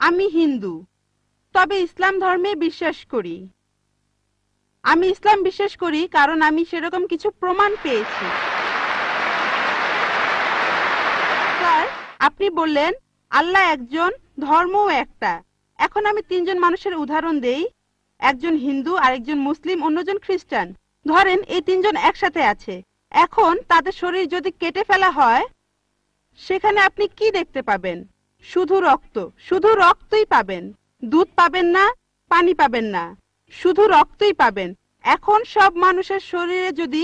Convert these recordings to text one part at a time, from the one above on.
আমি হিন্দু, তবে ইসলাম ধর্মে বিশ্বাস করি। আমি ইসলাম বিশ্বাস করি কারণ আমি সেরকম কিছু প্রমাণ পেয়েছি। স্যার, আপনি বললেন আল্লাহ একজন, ধর্মও একটা। এখন আমি তিনজন মানুষের উদাহরণ দেই। একজন হিন্দু, আরেকজন মুসলিম, অন্যজন খ্রিস্টান। ধরেন এই তিনজন একসাথে আছে। এখন তাদের শরীর যদি কেটে ফেলা হয়, সেখানে আপনি কি দেখতে পাবেন? শুধু রক্ত, শুধু রক্তই পাবেন। দুধ পাবেন না, পানি পাবেন না, শুধু রক্তই পাবেন। এখন সব মানুষের শরীরে যদি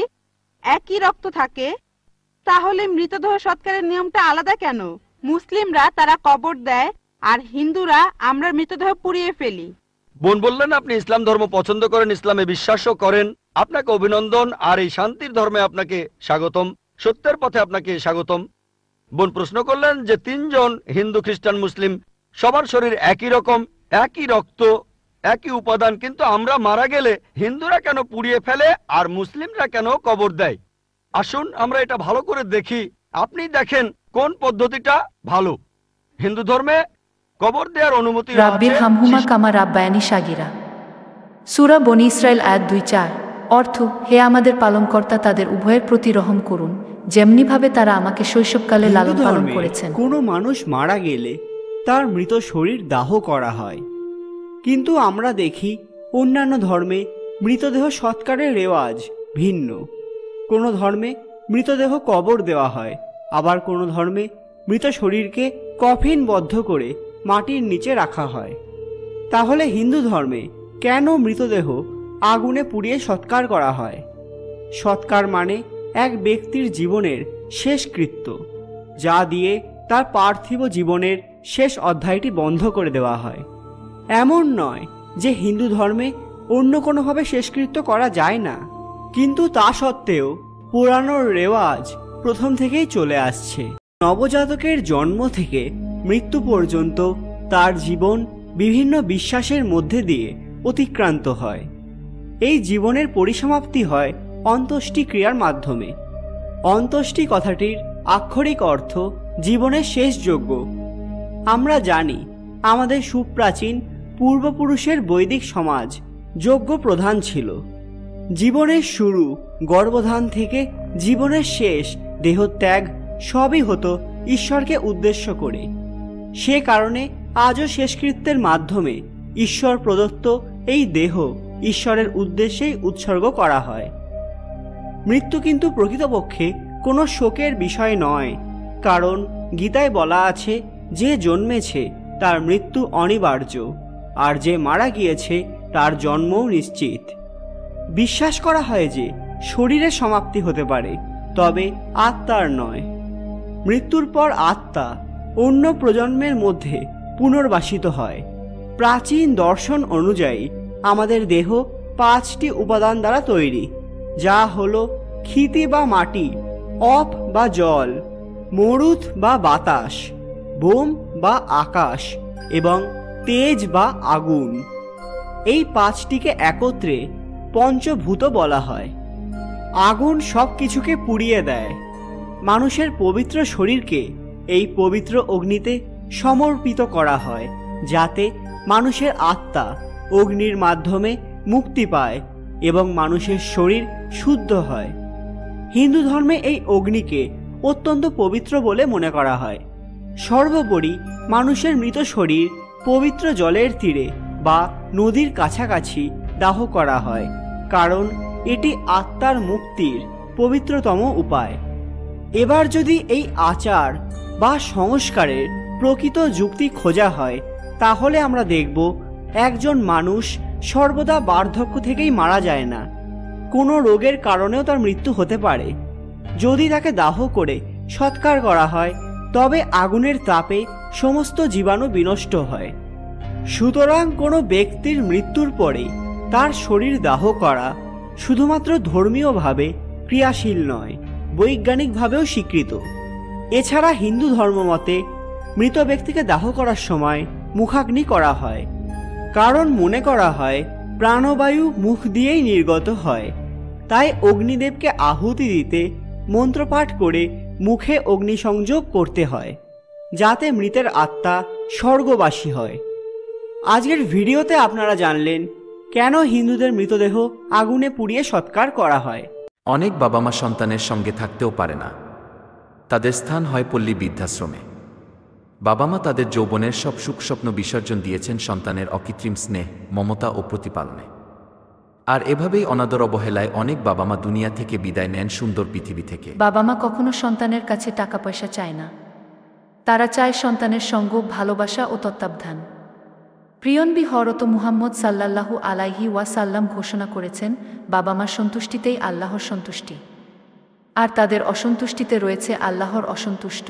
একই রক্ত থাকে, তাহলে মৃতদেহ সৎকারের নিয়মটা আলাদা কেন? মুসলিমরা তারা কবর দেয়, আর হিন্দুরা আমরা মৃতদেহ পুড়িয়ে ফেলি। বোন বললেন আপনি ইসলাম ধর্ম পছন্দ করেন, ইসলামে বিশ্বাসও করেন। আপনাকে অভিনন্দন, আর এই শান্তির ধর্মে আপনাকে স্বাগতম, সত্যের পথে আপনাকে স্বাগতম। বোন প্রশ্ন করলেন যে তিনজন হিন্দু, খ্রিস্টান, মুসলিম, সবার শরীর একই রকম, একই রক্ত, একই উপাদান, কিন্তু আমরা মারা গেলে হিন্দুরা কেন পুড়িয়ে ফেলে আর মুসলিমরা কেন কবর দেয়? আসুন আমরা এটা ভালো করে দেখি। আপনি দেখেন কোন পদ্ধতিটা ভালো। হিন্দু ধর্মে কবর দেওয়ার অনুমতি রাব্বির হামহুমা কামা রাব্বায়ানি সাগিরা, সূরা বনী ইসরাইল আয়াত 2-4। অর্থ, হে আমাদের পালনকর্তা, তাদের উভয়ের প্রতি রহম করুন, যেমনিভাবে তারা আমাকে শৈশবকালে লালন পালন করেছেন। কোনো মানুষ মারা গেলে তার মৃত শরীর দাহ করা হয়, কিন্তু আমরা দেখি অন্যান্য ধর্মে মৃতদেহ সৎকারের রেওয়াজ ভিন্ন। কোনো ধর্মে মৃতদেহ কবর দেওয়া হয়, আবার কোনো ধর্মে মৃত শরীরকে কফিনবদ্ধ করে মাটির নিচে রাখা হয়। তাহলে হিন্দু ধর্মে কেন মৃতদেহ আগুনে পুড়িয়ে সৎকার করা হয়? সৎকার মানে এক ব্যক্তির জীবনের শেষ কৃত্য, যা দিয়ে তার পার্থিব জীবনের শেষ অধ্যায়টি বন্ধ করে দেওয়া হয়। এমন নয় যে হিন্দু ধর্মে অন্য কোনোভাবে শেষকৃত্য করা যায় না, কিন্তু তা সত্ত্বেও পুরানোর রেওয়াজ প্রথম থেকেই চলে আসছে। নবজাতকের জন্ম থেকে মৃত্যু পর্যন্ত তার জীবন বিভিন্ন বিশ্বাসের মধ্যে দিয়ে অতিক্রান্ত হয়। এই জীবনের পরিসমাপ্তি হয় অন্ত্যেষ্টি ক্রিয়ার মাধ্যমে। অন্ত্যেষ্টি কথাটির আক্ষরিক অর্থ জীবনের শেষ যজ্ঞ। আমরা জানি আমাদের সুপ্রাচীন পূর্বপুরুষের বৈদিক সমাজ যজ্ঞ প্রধান ছিল। জীবনের শুরু গর্ভধান থেকে জীবনের শেষ দেহত্যাগ সবই হতো ঈশ্বরকে উদ্দেশ্য করে। সে কারণে আজও শেষকৃত্যের মাধ্যমে ঈশ্বর প্রদত্ত এই দেহ ঈশ্বরের উদ্দেশ্যেই উৎসর্গ করা হয়। মৃত্যু কিন্তু প্রকৃতপক্ষে কোনো শোকের বিষয় নয়, কারণ গীতায় বলা আছে, যে জন্মেছে তার মৃত্যু অনিবার্য, আর যে মারা গিয়েছে তার জন্মও নিশ্চিত। বিশ্বাস করা হয় যে শরীরের সমাপ্তি হতে পারে, তবে আত্মার নয়। মৃত্যুর পর আত্মা অন্য প্রজন্মের মধ্যে পুনর্বাসিত হয়। প্রাচীন দর্শন অনুযায়ী আমাদের দেহ 5টি উপাদান দ্বারা তৈরি, যা হল ক্ষিতি বা মাটি, অপ বা জল, মরুত বা বাতাস, বোম বা আকাশ এবং তেজ বা আগুন। এই 5টিকে একত্রে পঞ্চভূত বলা হয়। আগুন সব কিছুকে পুড়িয়ে দেয়। মানুষের পবিত্র শরীরকে এই পবিত্র অগ্নিতে সমর্পিত করা হয়, যাতে মানুষের আত্মা অগ্নির মাধ্যমে মুক্তি পায় এবং মানুষের শরীর শুদ্ধ হয়। হিন্দু ধর্মে এই অগ্নিকে অত্যন্ত পবিত্র বলে মনে করা হয়। সর্বোপরি মানুষের মৃত শরীর পবিত্র জলের তীরে বা নদীর কাছাকাছি দাহ করা হয়, কারণ এটি আত্মার মুক্তির পবিত্রতম উপায়। এবার যদি এই আচার বা সংস্কারের প্রকৃত যুক্তি খোঁজা হয়, তাহলে আমরা দেখব একজন মানুষ সর্বদা বার্ধক্য থেকেই মারা যায় না। কোনো রোগের কারণেও তার মৃত্যু হতে পারে। যদি তাকে দাহ করে সৎকার করা হয়, তবে আগুনের তাপে সমস্ত জীবাণু বিনষ্ট হয়। সুতরাং কোনো ব্যক্তির মৃত্যুর পরে তার শরীর দাহ করা শুধুমাত্র ধর্মীয়ভাবে ক্রিয়াশীল নয়, বৈজ্ঞানিকভাবেও স্বীকৃত। এছাড়া হিন্দু ধর্মমতে মৃত ব্যক্তিকে দাহ করার সময় মুখাগ্নি করা হয়, কারণ মনে করা হয় প্রাণবায়ু মুখ দিয়েই নির্গত হয়। তাই অগ্নিদেবকে আহুতি দিতে মন্ত্রপাঠ করে মুখে অগ্নিসংযোগ করতে হয়, যাতে মৃতের আত্মা স্বর্গবাসী হয়। আজকের ভিডিওতে আপনারা জানলেন কেন হিন্দুদের মৃতদেহ আগুনে পুড়িয়ে সৎকার করা হয়। অনেক বাবা মা সন্তানের সঙ্গে থাকতেও পারে না, তাদের স্থান হয় পল্লী বৃদ্ধাশ্রমে। বাবা মা তাদের যৌবনের সব সুখ স্বপ্ন বিসর্জন দিয়েছেন সন্তানের অকৃত্রিম স্নেহ, মমতা ও প্রতিপালনে। আর এভাবেই অনাদর অবহেলায় অনেক বাবা মা দুনিয়া থেকে বিদায় নেন সুন্দর পৃথিবী থেকে। বাবা মা কখনো সন্তানের কাছে টাকা পয়সা চায় না, তারা চায় সন্তানের সঙ্গ, ভালোবাসা ও তত্ত্বাবধান। প্রিয়নবী হরত মুহাম্মদ সাল্লাল্লাহু আলাইহি ওয়াসাল্লাম ঘোষণা করেছেন, বাবা মার সন্তুষ্টিতেই আল্লাহর সন্তুষ্টি, আর তাদের অসন্তুষ্টিতে রয়েছে আল্লাহর অসন্তুষ্ট।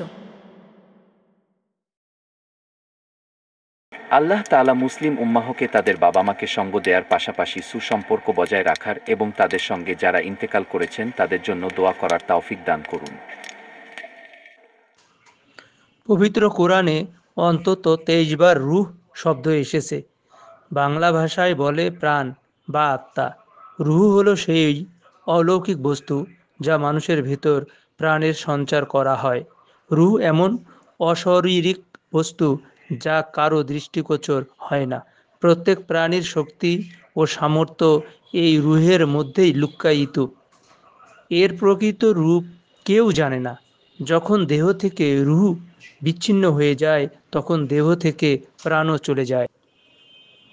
আল্লাহ তাআলা মুসলিম উম্মাহকে তাদের বাবা মাকে সঙ্গ দেওয়ার পাশাপাশি সুসম্পর্ক বজায় রাখার এবং তাদের সঙ্গে যারা ইন্তেকাল করেছেন তাদের জন্য দোয়া করার তৌফিক দান করুন। পবিত্র কোরআনে অন্তত 23 বার রূহ শব্দ এসেছে। বাংলা ভাষায় বলে প্রাণ বা আত্মা। রূহ হলো সেই অলৌকিক বস্তু যা মানুষের ভিতর প্রাণের সঞ্চার করা হয়। রূহ এমন অশরীরিক বস্তু যা কারো দৃষ্টিগোচর হয় না। প্রত্যেক প্রাণীর শক্তি ও সামর্থ্য এই রূহের মধ্যেই লুক্কায়িত। এর প্রকৃত রূপ কেউ জানে না। যখন দেহ থেকে রূহ বিচ্ছিন্ন হয়ে যায় তখন দেহ থেকে প্রাণও চলে যায়।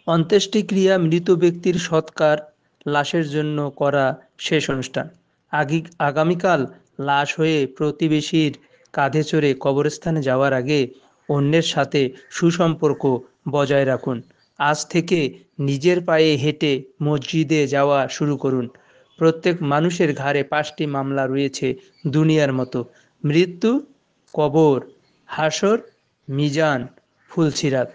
অন্ত্যেষ্টিক্রিয়া মৃত ব্যক্তির সৎকার লাশের জন্য করা শেষ অনুষ্ঠান। আগামীকাল লাশ হয়ে প্রতিবেশীর কাঁধে চড়ে কবরস্থানে যাওয়ার আগে অন্যের সাথে সুসম্পর্ক বজায় রাখুন। আজ থেকে নিজের পায়ে হেঁটে মসজিদে যাওয়া শুরু করুন। প্রত্যেক মানুষের ঘাড়ে 5টি মামলা রয়েছে দুনিয়ার মতো: মৃত্যু, কবর, হাসর, মিজান, ফুলসিরাত।